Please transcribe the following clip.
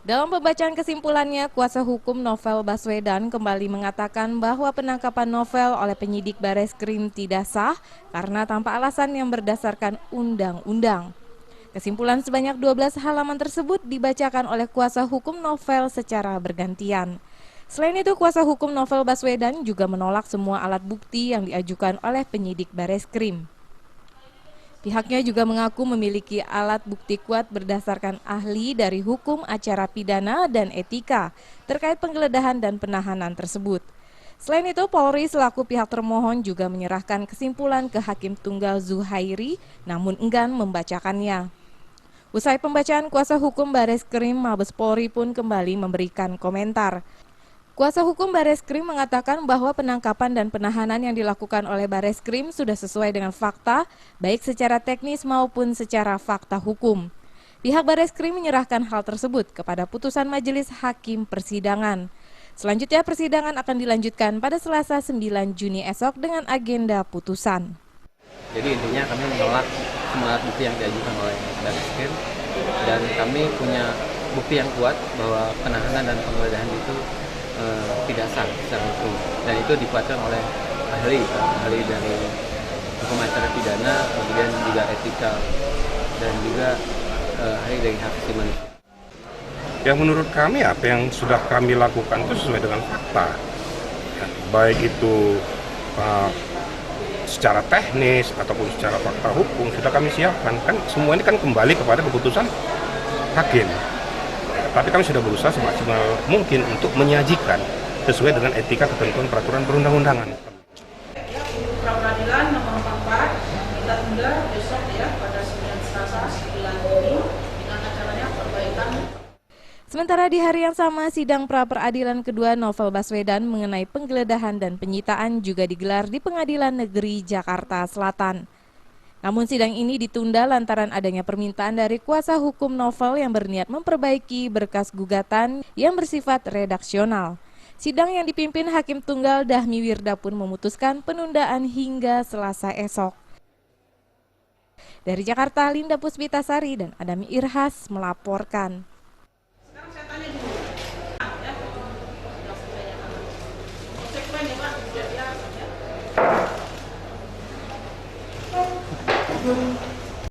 Dalam pembacaan kesimpulannya, kuasa hukum Novel Baswedan kembali mengatakan bahwa penangkapan Novel oleh penyidik Bareskrim tidak sah karena tanpa alasan yang berdasarkan undang-undang. Kesimpulan sebanyak 12 halaman tersebut dibacakan oleh kuasa hukum Novel secara bergantian. Selain itu, kuasa hukum Novel Baswedan juga menolak semua alat bukti yang diajukan oleh penyidik Bareskrim. Pihaknya juga mengaku memiliki alat bukti kuat berdasarkan ahli dari hukum acara pidana dan etika terkait penggeledahan dan penahanan tersebut. Selain itu, Polri selaku pihak termohon juga menyerahkan kesimpulan ke Hakim Tunggal Zuhairi, namun enggan membacakannya. Usai pembacaan, kuasa hukum Bareskrim Mabes Polri pun kembali memberikan komentar. Kuasa hukum Bareskrim mengatakan bahwa penangkapan dan penahanan yang dilakukan oleh Bareskrim sudah sesuai dengan fakta, baik secara teknis maupun secara fakta hukum. Pihak Bareskrim menyerahkan hal tersebut kepada putusan Majelis Hakim Persidangan. Selanjutnya persidangan akan dilanjutkan pada Selasa 9 Juni esok dengan agenda putusan. Jadi intinya kami menolak semua alat bukti yang diajukan oleh Bareskrim dan kami punya bukti yang kuat bahwa penahanan dan penggeledahan itu tidak sah secara hukum, dan itu dikuatkan oleh ahli dari hukum acara pidana, kemudian juga etika, dan juga ahli dari hak asasi manusia. Yang menurut kami apa yang sudah kami lakukan itu sesuai dengan fakta, ya, baik itu secara teknis ataupun secara fakta hukum sudah kami siapkan. Kan semua ini kan kembali kepada keputusan hakim. Tapi kami sudah berusaha semaksimal mungkin untuk menyajikan sesuai dengan etika ketentuan peraturan perundang-undangan. Pra-peradilan nomor 44 kita tunda besok ya pada Selasa 9 Juni dengan acaranya perbaikan. Sementara di hari yang sama, sidang pra-peradilan kedua Novel Baswedan mengenai penggeledahan dan penyitaan juga digelar di Pengadilan Negeri Jakarta Selatan. Namun sidang ini ditunda lantaran adanya permintaan dari kuasa hukum Novel yang berniat memperbaiki berkas gugatan yang bersifat redaksional. Sidang yang dipimpin Hakim Tunggal Dahmi Wirda pun memutuskan penundaan hingga Selasa esok. Dari Jakarta, Linda Puspitasari dan Adami Irhas melaporkan. Sekarang saya tanya dulu. Ya. Konsekuen ya Pak, tidak ya.